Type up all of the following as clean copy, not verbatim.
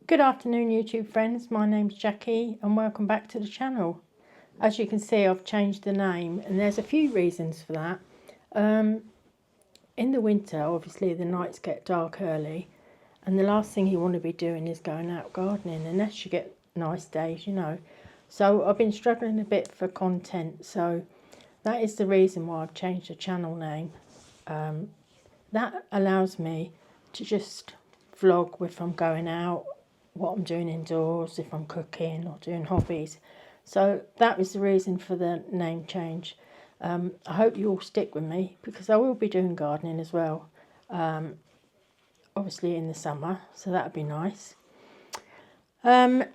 Good afternoon, YouTube friends. My name's Jackie and welcome back to the channel. As you can see, I've changed the name and there's a few reasons for that. In the winter, obviously the nights get dark early and the last thing you want to be doing is going out gardening unless you get nice days, you know. So I've been struggling a bit for content, so that is the reason why I've changed the channel name. That allows me to just vlog if I'm going out, what I'm doing indoors, if I'm cooking or doing hobbies. So that was the reason for the name change. I hope you all stick with me because I will be doing gardening as well, obviously in the summer, so that would be nice. But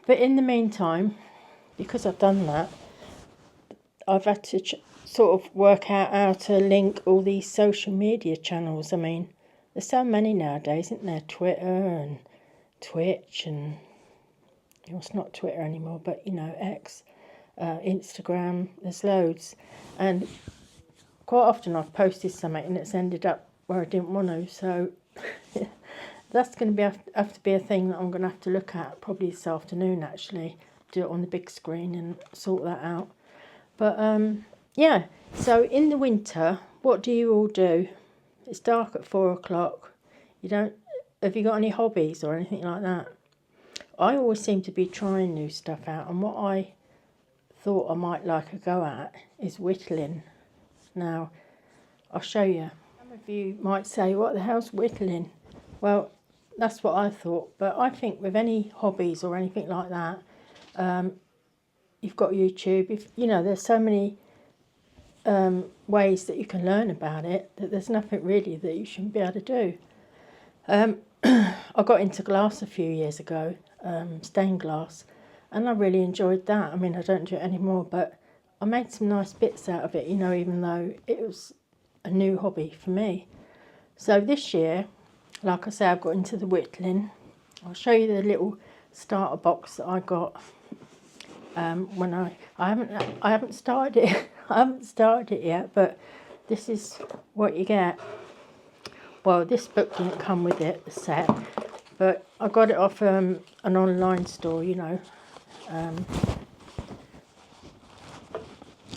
in the meantime, because I've done that, I've had to sort of work out how to link all these social media channels. I mean, there's so many nowadays, isn't there? Twitter and Twitch and, well, it's not Twitter anymore, but you know, X, Instagram, there's loads. And quite often I've posted something and it's ended up where I didn't want to, so that's going to have to be a thing that I'm going to have to look at probably this afternoon, actually. Do it on the big screen and sort that out. But yeah, so in the winter, what do you all do? It's dark at 4 o'clock. Have you got any hobbies or anything like that? I always seem to be trying new stuff out, and what I thought I might like a go at is whittling. Now, I'll show you. Some of you might say, what the hell's whittling? Well, that's what I thought, but I think with any hobbies or anything like that, you've got YouTube. You know, there's so many ways that you can learn about it that there's nothing really that you shouldn't be able to do. I got into glass a few years ago, stained glass, and I really enjoyed that. I mean, I don't do it anymore, but I made some nice bits out of it, you know, even though it was a new hobby for me. So this year, like I say, I've got into the whittling. I'll show you the little starter box that I got when I haven't started it. I haven't started it yet, but this is what you get. Well, this book didn't come with it, the set, but I got it off an online store, you know,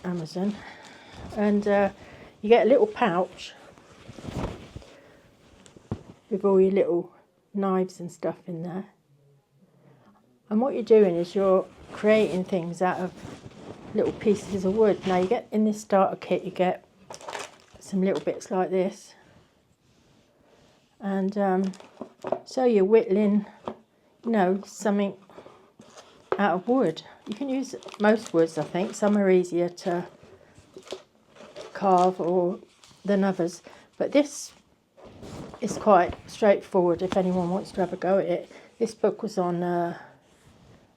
Amazon. And you get a little pouch with all your little knives and stuff in there. And what you're doing is you're creating things out of little pieces of wood. Now you get in this starter kit, you get some little bits like this. And so you're whittling, you know, something out of wood. You can use most woods, I think. Some are easier to carve than others. But this is quite straightforward if anyone wants to have a go at it. This book was on,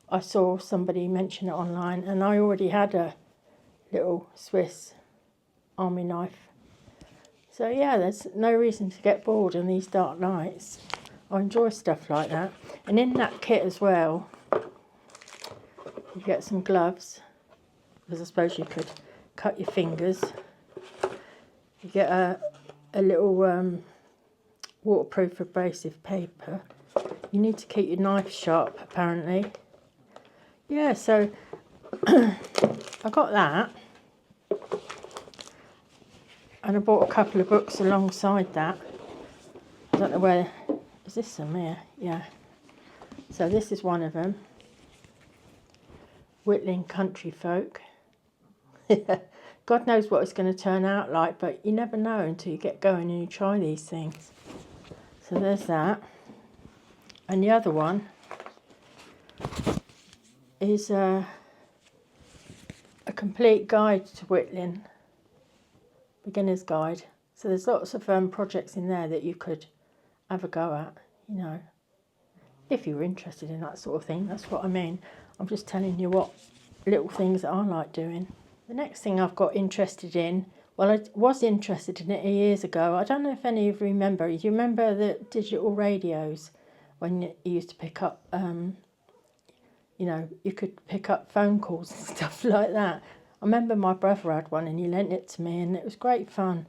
I saw somebody mention it online, and I already had a little Swiss army knife. So yeah, there's no reason to get bored in these dark nights. I enjoy stuff like that. And in that kit as well, you get some gloves, because I suppose you could cut your fingers. You get a little waterproof abrasive paper. You need to keep your knife sharp, apparently. Yeah, so I got that. And I bought a couple of books alongside that. I don't know where, is this some here? Yeah. So this is one of them. Whittling Country Folk. God knows what it's going to turn out like, but you never know until you get going and you try these things. So there's that. And the other one is a complete guide to whittling. Beginner's guide. So there's lots of projects in there that you could have a go at, you know, if you were interested in that sort of thing. That's what I mean. I'm just telling you what little things that I like doing. The next thing I've got interested in, well, I was interested in it years ago. I don't know if any of you remember. Do you remember the digital radios when you used to pick up, you know, you could pick up phone calls and stuff like that? I remember my brother had one and he lent it to me and it was great fun.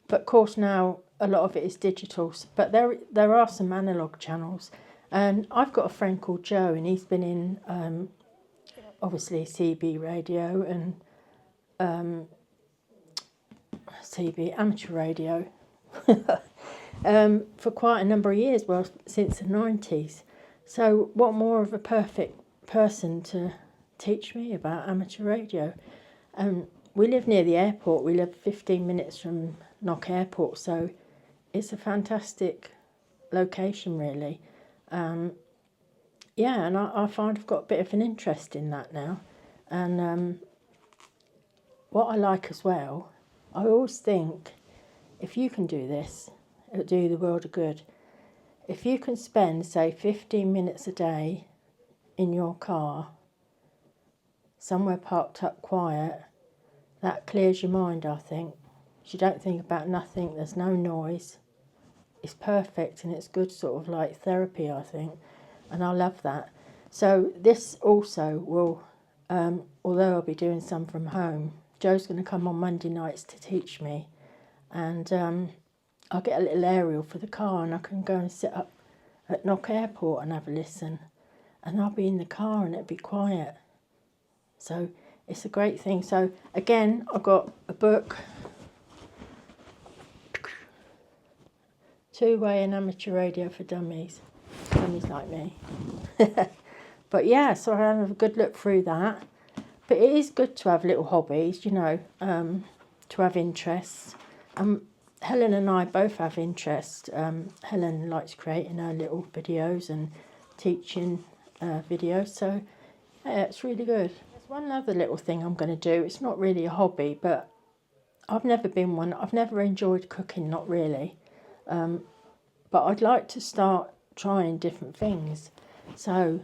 But of course now a lot of it is digital, but there are some analogue channels. And I've got a friend called Joe, and he's been in obviously CB radio and CB amateur radio for quite a number of years, well, since the 90s. So what more of a perfect person to teach me about amateur radio? We live near the airport. We live 15 minutes from Knock Airport, so it's a fantastic location, really. Yeah, and I find I've got a bit of an interest in that now. And what I like as well, I always think, if you can do this, it'll do the world a good. If you can spend, say, 15 minutes a day in your car, somewhere parked up quiet, that clears your mind, I think. You don't think about nothing, there's no noise. It's perfect, and it's good sort of like therapy, I think. And I love that. So this also will, although I'll be doing some from home, Joe's going to come on Monday nights to teach me. And I'll get a little aerial for the car, and I can go and sit up at Knock Airport and have a listen. And I'll be in the car and it'll be quiet. So it's a great thing. So again, I've got a book, Two-Way and Amateur Radio for Dummies. Dummies like me. But yeah, so I have a good look through that. But it is good to have little hobbies, you know, to have interests. Helen and I both have interests. Helen likes creating her little videos and teaching videos, so yeah, it's really good. There's one other little thing I'm going to do. It's not really a hobby, but I've never been one. I've never enjoyed cooking, not really. But I'd like to start trying different things. So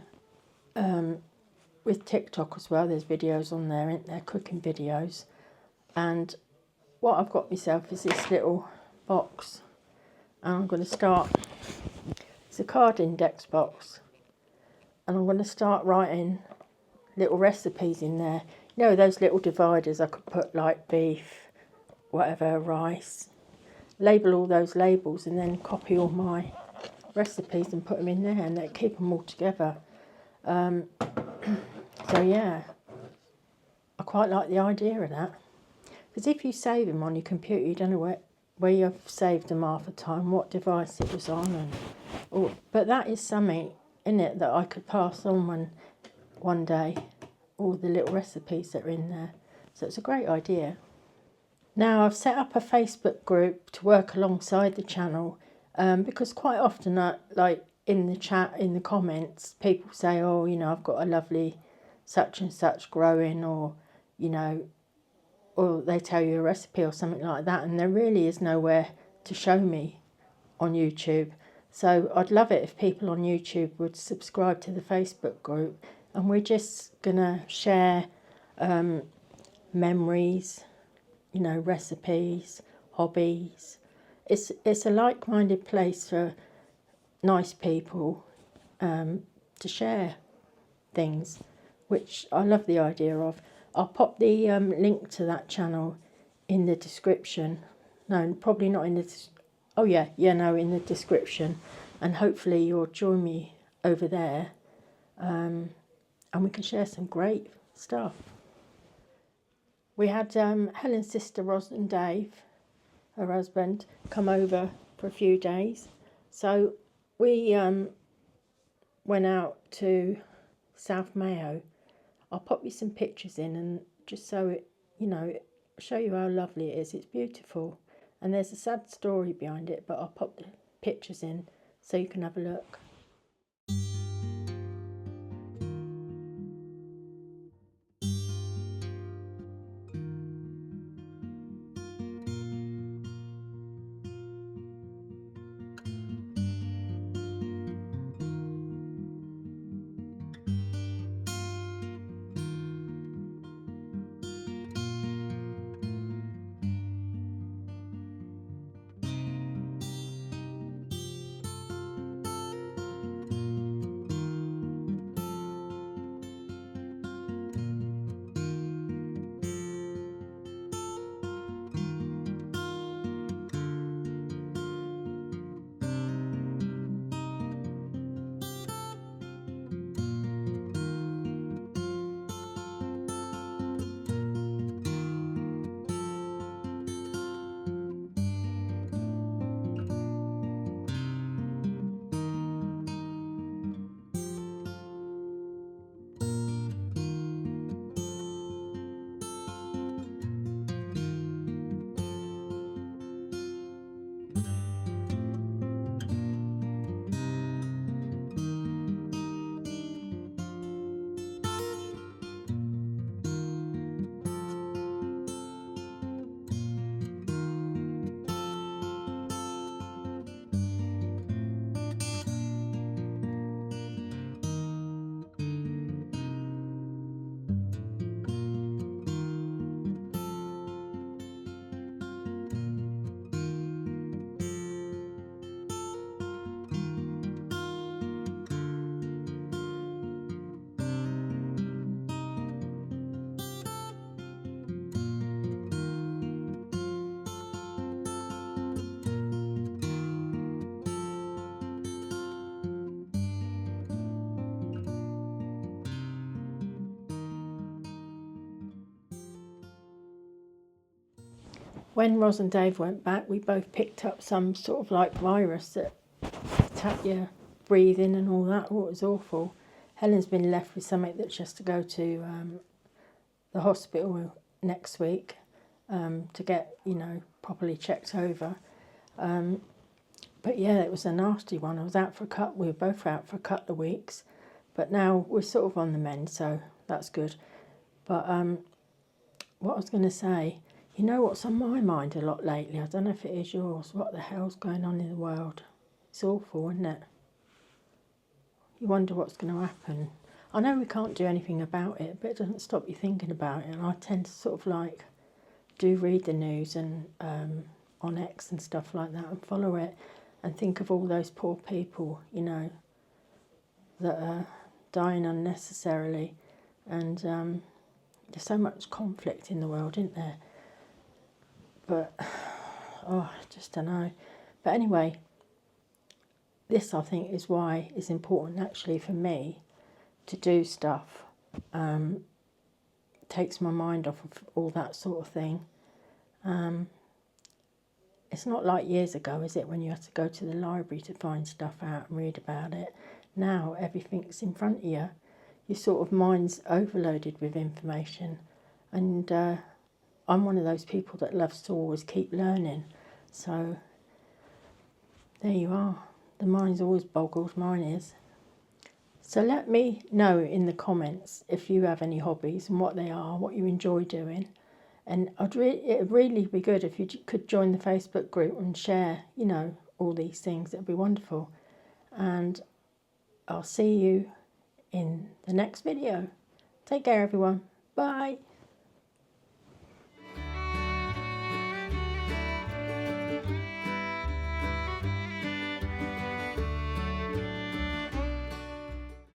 with TikTok as well, there's videos on there, isn't there, cooking videos. And what I've got myself is this little box. And I'm going to start, it's a card index box. And I'm going to start writing little recipes in there. You know, those little dividers I could put like beef, whatever, rice. Label all those labels and then copy all my recipes and put them in there, and they keep them all together. So yeah, I quite like the idea of that. Because if you save them on your computer, you don't know where you've saved them half the time, what device it was on. But that is something in it that I could pass on one day, all the little recipes that are in there. So it's a great idea. Now I've set up a Facebook group to work alongside the channel because quite often, like in the chat, in the comments, people say, oh, you know, I've got a lovely such and such growing, or, you know, or they tell you a recipe or something like that, and there really is nowhere to show me on YouTube. So I'd love it if people on YouTube would subscribe to the Facebook group, and we're just gonna share memories, you know, recipes, hobbies. It's a like-minded place for nice people to share things, which I love the idea of. I'll pop the link to that channel in the description. No, probably not in the... Oh yeah, no, in the description. And hopefully you'll join me over there. And we can share some great stuff. We had Helen's sister, Ros and Dave, her husband, come over for a few days. So we went out to South Mayo. I'll pop you some pictures in, and just so it, you know, show you how lovely it is. It's beautiful, and there's a sad story behind it, but I'll pop the pictures in so you can have a look. when Ros and Dave went back, we both picked up some sort of like virus that attacked your breathing and all that. Oh, it was awful. Helen's been left with something that she has to go to the hospital next week to get, properly checked over. But yeah, it was a nasty one. I was out for we were both out for a couple of weeks, but now we're sort of on the mend, so that's good. But what I was going to say, you know what's on my mind a lot lately? I don't know if it is yours. What the hell's going on in the world? It's awful, isn't it? You wonder what's going to happen. I know we can't do anything about it, but it doesn't stop you thinking about it. And I tend to sort of like do read the news and on X and stuff like that and follow it and think of all those poor people, that are dying unnecessarily. And there's so much conflict in the world, isn't there? But, I just don't know. But anyway, this I think is why it's important actually for me to do stuff. Takes my mind off of all that sort of thing. It's not like years ago, is it, when you had to go to the library to find stuff out and read about it. Now everything's in front of you. Your sort of mind's overloaded with information. And I'm one of those people that loves to always keep learning. So there you are. The mind's always boggled, mine is. So let me know in the comments if you have any hobbies and what they are, what you enjoy doing. And it'd really be good if you could join the Facebook group and share, all these things. It'd be wonderful. And I'll see you in the next video. Take care, everyone. Bye.